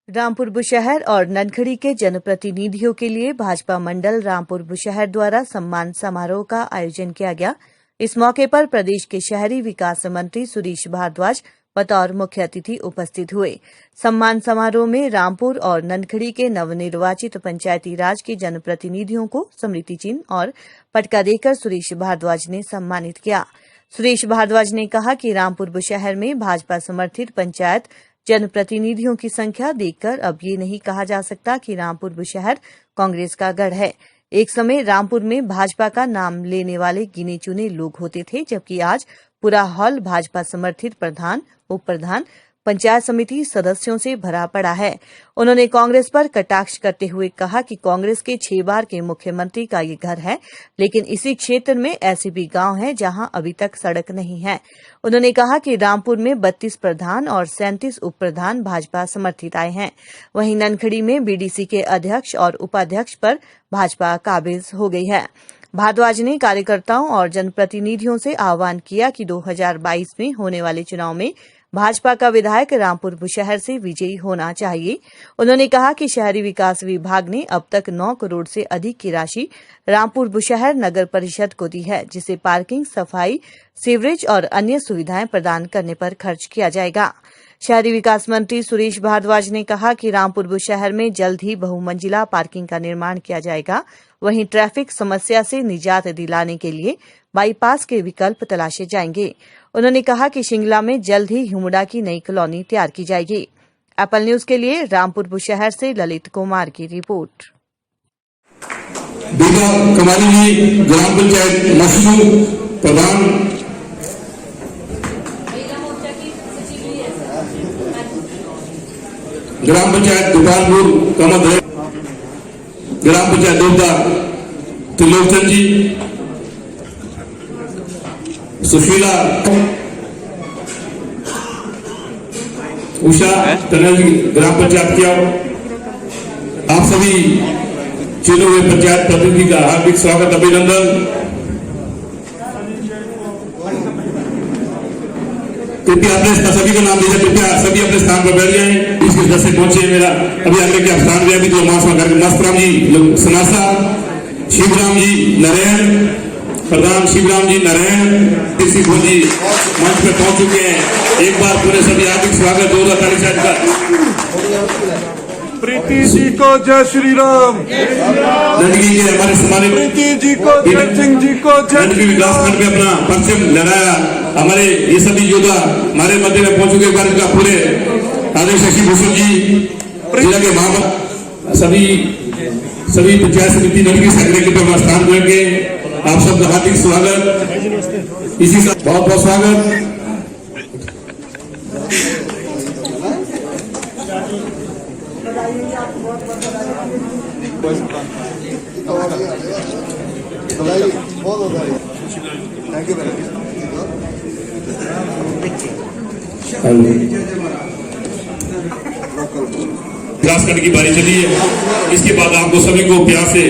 रामपुर बुशहर और ननखड़ी के जनप्रतिनिधियों के लिए भाजपा मंडल रामपुर बुशहर द्वारा सम्मान समारोह का आयोजन किया गया। इस मौके पर प्रदेश के शहरी विकास मंत्री सुरेश भारद्वाज बतौर मुख्य अतिथि उपस्थित हुए। सम्मान समारोह में रामपुर और ननखड़ी के नवनिर्वाचित पंचायती राज के जनप्रतिनिधियों को स्मृति चिन्ह और पटका देकर सुरेश भारद्वाज ने सम्मानित किया। सुरेश भारद्वाज ने कहा कि रामपुर बुशहर में भाजपा समर्थित पंचायत जनप्रतिनिधियों की संख्या देखकर अब ये नहीं कहा जा सकता कि रामपुर बुशहर कांग्रेस का गढ़ है। एक समय रामपुर में भाजपा का नाम लेने वाले गिने चुने लोग होते थे, जबकि आज पूरा हॉल भाजपा समर्थित प्रधान, उप प्रधान, पंचायत समिति सदस्यों से भरा पड़ा है। उन्होंने कांग्रेस पर कटाक्ष करते हुए कहा कि कांग्रेस के 6 बार के मुख्यमंत्री का ये घर है, लेकिन इसी क्षेत्र में ऐसे भी गांव हैं जहां अभी तक सड़क नहीं है। उन्होंने कहा कि रामपुर में 32 प्रधान और 37 उप प्रधान भाजपा समर्थित आए हैं। वहीं ननखड़ी में बीडीसी के अध्यक्ष और उपाध्यक्ष पर भाजपा काबिज हो गई है। भारद्वाज ने कार्यकर्ताओं और जनप्रतिनिधियों से आह्वान किया कि 2022 में होने वाले चुनाव में भाजपा का विधायक रामपुर बुशहर से विजयी होना चाहिए। उन्होंने कहा कि शहरी विकास विभाग ने अब तक 9 करोड़ से अधिक की राशि रामपुर बुशहर नगर परिषद को दी है, जिसे पार्किंग, सफाई, सीवरेज और अन्य सुविधाएं प्रदान करने पर खर्च किया जाएगा। शहरी विकास मंत्री सुरेश भारद्वाज ने कहा कि रामपुर बुशहर में जल्द ही बहुमंजिला पार्किंग का निर्माण किया जाएगा। वहीं ट्रैफिक समस्या से निजात दिलाने के लिए बाईपास के विकल्प तलाशे जाएंगे। उन्होंने कहा कि शिंगला में जल्द ही हुमुडा की नई कॉलोनी तैयार की जाएगी। एप्पल न्यूज के लिए रामपुर बुशहर से ललित कुमार की रिपोर्ट। कमाली जी, ग्राम पंचायत मशरू प्रधान, ग्राम पंचायत गोपालपुर कमद, ग्राम पंचायत दोबदा त्रिलोकचंद जी, सुशीला, उषा टनल ग्राम पंचायत किया। आप सभी चुने हुए पंचायत प्रतिनिधि का हार्दिक स्वागत, अभिनंदन। कृपया अपने सभी का नाम लीजिए, कृपया सभी अपने स्थान पर बैठ जाएं। इसके सदस्य से पहुंचे मेरा अभी आगे के स्थान में अभी तो मस्तराम जी सनासा, शिवराम जी नारायण, प्रधान शिवराम जी नारायण जी मंच पे पहुंच चुके हैं। एक बार पूरे सभी हार्दिक स्वागत, जोरदार ताली से का। प्रीति जी को जय श्री राम। नंदगी के हमारे सम्मानित प्रीति जी को, जय सिंह जी को जय। नंदगी विकास खंड में अपना परचम लहराया हमारे ये सभी योद्धा हमारे मध्य में पहुंच चुके। बार का पूरे आदरणीय शशि भूषण जी, जिला के महामंत्री, सभी पंचायत समिति नंदगी सेक्रेटरी पर स्थान करेंगे। आप सबका हार्दिक स्वागत, इसी साथ बहुत बहुत स्वागत। विकास खंड की बारी चली है, इसके बाद आपको सभी को प्यार से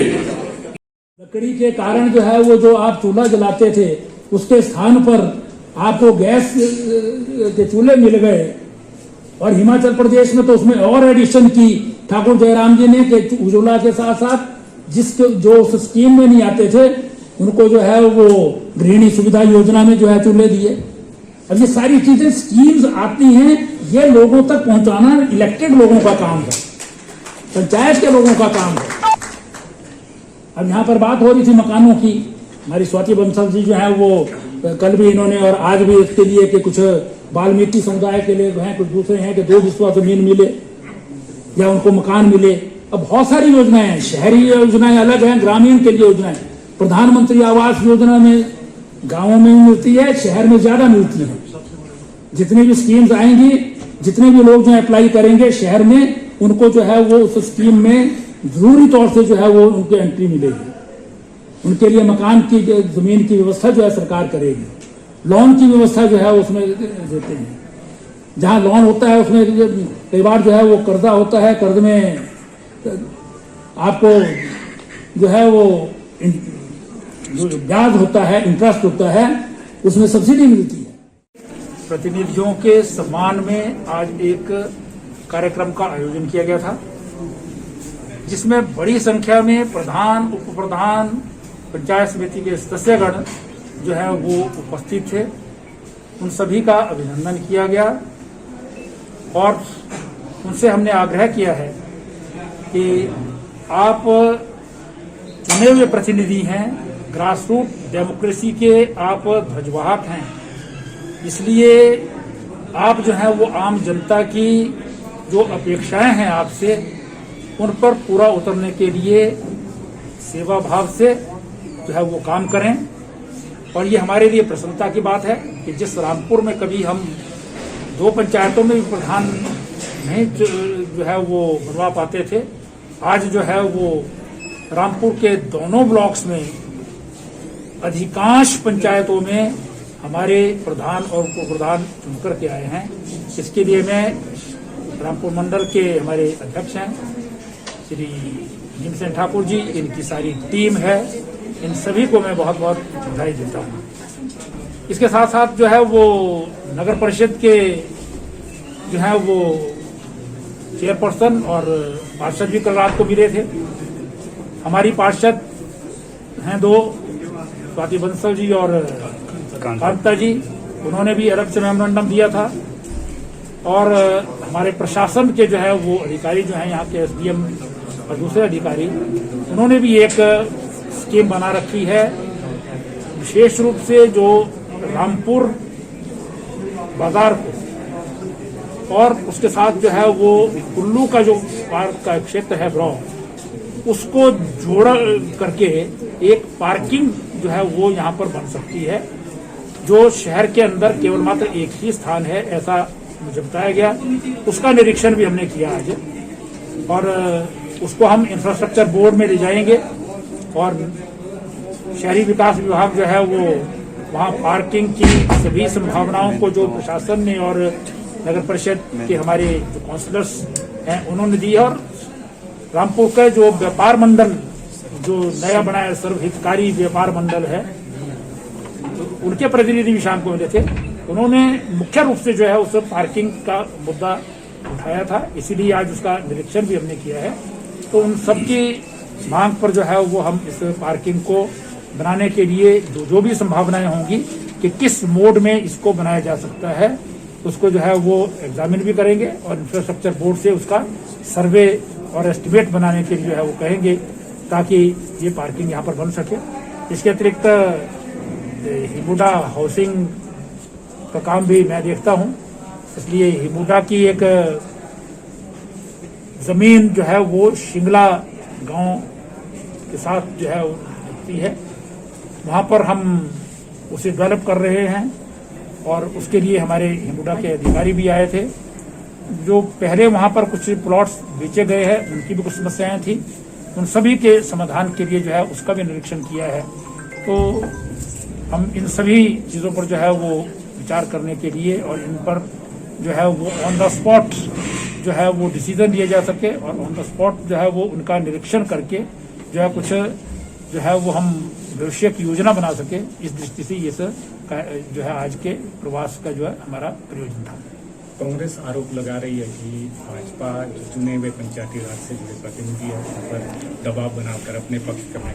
लकड़ी के कारण जो है वो जो आप चूल्हा जलाते थे उसके स्थान पर आपको गैस के चूल्हे मिल गए। और हिमाचल प्रदेश में तो उसमें और एडिशन की ठाकुर जयराम जी ने कि उज्ज्वला के साथ साथ जिसके जो उस स्कीम में नहीं आते थे उनको जो है वो गृहिणी सुविधा योजना में जो है चूल्हे दिए। अब ये सारी चीजें स्कीम्स आती हैं, ये लोगों तक पहुंचाना इलेक्टेड लोगों का काम है, पंचायत के लोगों का काम है। अब यहाँ पर बात हो रही थी मकानों की, हमारी स्वाति बंसल जी जो है वो कल भी इन्होंने और आज भी इसके लिए कि कुछ वाल्मीकि समुदाय के लिए हैं, कुछ दूसरे हैं कि 2 बिस्वा जमीन मिले या उनको मकान मिले। अब बहुत सारी योजनाएं हैं, शहरी योजनाएं अलग हैं, ग्रामीण के लिए योजनाएं। प्रधानमंत्री आवास योजना में गांवों में मिलती है, शहर में ज्यादा मिलती है। जितनी भी स्कीम्स आएंगी, जितने भी लोग जो अप्लाई करेंगे शहर में, उनको जो है वो उस स्कीम में जरूरी तौर से जो है वो उनकी एंट्री मिलेगी। उनके लिए मकान की जमीन की व्यवस्था जो है सरकार करेगी। लोन की व्यवस्था जो है उसमें देते हैं, जहां लोन होता है उसमें कई बार जो है वो कर्जा होता है, कर्ज में आपको जो है वो ब्याज होता है, इंटरेस्ट होता है, उसमें सब्सिडी मिलती है। प्रतिनिधियों के सम्मान में आज एक कार्यक्रम का आयोजन किया गया था, जिसमें बड़ी संख्या में प्रधान, उप प्रधान, पंचायत समिति के सदस्यगण जो है वो उपस्थित थे। उन सभी का अभिनंदन किया गया और उनसे हमने आग्रह किया है कि आप चुने हुए प्रतिनिधि हैं, ग्रास रूट डेमोक्रेसी के आप ध्वजवाहक हैं, इसलिए आप जो है वो आम जनता की जो अपेक्षाएं हैं आपसे, उन पर पूरा उतरने के लिए सेवा भाव से जो है वो काम करें। और ये हमारे लिए प्रसन्नता की बात है कि जिस रामपुर में कभी हम 2 पंचायतों में भी प्रधान नहीं जो है वो बनवा पाते थे, आज जो है वो रामपुर के दोनों ब्लॉक्स में अधिकांश पंचायतों में हमारे प्रधान और उप प्रधान चुनकर के आए हैं। इसके लिए मैं रामपुर मंडल के हमारे अध्यक्ष हैं श्री भीमसेन ठाकुर जी, इनकी सारी टीम है, इन सभी को मैं बहुत बहुत बधाई देता हूँ। इसके साथ साथ जो है वो नगर परिषद के जो है वो चेयरपर्सन और पार्षद भी कल रात को मिले थे। हमारी पार्षद हैं 2, स्वाति बंसल जी और कांता जी, उन्होंने भी अलग से मेमोरेंडम दिया था। और हमारे प्रशासन के जो है वो अधिकारी जो हैं यहाँ के एसडीएम और दूसरे अधिकारी, उन्होंने भी एक स्कीम बना रखी है, विशेष रूप से जो रामपुर बाजार को और उसके साथ जो है वो कुल्लू का जो पार्क का क्षेत्र है ब्रॉ, उसको जोड़ करके एक पार्किंग जो है वो यहाँ पर बन सकती है, जो शहर के अंदर केवल मात्र एक ही स्थान है, ऐसा मुझे बताया गया। उसका निरीक्षण भी हमने किया आज और उसको हम इंफ्रास्ट्रक्चर बोर्ड में ले जाएंगे और शहरी विकास विभाग जो है वो वहाँ पार्किंग की सभी संभावनाओं को जो प्रशासन ने और नगर परिषद के हमारे जो काउंसलर्स हैं उन्होंने दी। और रामपुर का जो व्यापार मंडल जो नया बना है, सर्वहितकारी व्यापार मंडल है, तो उनके प्रतिनिधि भी शाम को मिले थे। उन्होंने मुख्य रूप से जो है उस पार्किंग का मुद्दा उठाया था, इसीलिए आज उसका निरीक्षण भी हमने किया है। तो उन सबकी मांग पर जो है वो हम इस पार्किंग को बनाने के लिए जो भी संभावनाएं होंगी कि किस मोड में इसको बनाया जा सकता है, उसको जो है वो एग्जामिन भी करेंगे और इंफ्रास्ट्रक्चर बोर्ड से उसका सर्वे और एस्टिमेट बनाने के लिए जो है वो कहेंगे, ताकि ये पार्किंग यहाँ पर बन सके। इसके अतिरिक्त हिमुडा हाउसिंग का काम भी मैं देखता हूँ, इसलिए हिमुडा की एक जमीन जो है वो शिंगला गांव के साथ जो है लगती है, वहाँ पर हम उसे डेवलप कर रहे हैं और उसके लिए हमारे हिमुडा के अधिकारी भी आए थे। जो पहले वहाँ पर कुछ प्लॉट्स बेचे गए हैं, उनकी भी कुछ समस्याएं थी, उन सभी के समाधान के लिए जो है उसका भी निरीक्षण किया है। तो हम इन सभी चीज़ों पर जो है वो विचार करने के लिए और इन पर जो है वो ऑन द स्पॉट जो है वो डिसीजन लिए जा सके और ऑन द स्पॉट जो है वो उनका निरीक्षण करके जो है कुछ जो है वो हम भविष्य की योजना बना सके, इस दृष्टि से ये सब जो है आज के प्रवास का जो है हमारा प्रयोजन था। कांग्रेस आरोप लगा रही है कि भाजपा जो चुने हुए पंचायती राज से जुड़े प्रतिनिधि है उन पर दबाव बनाकर अपने पक्ष करने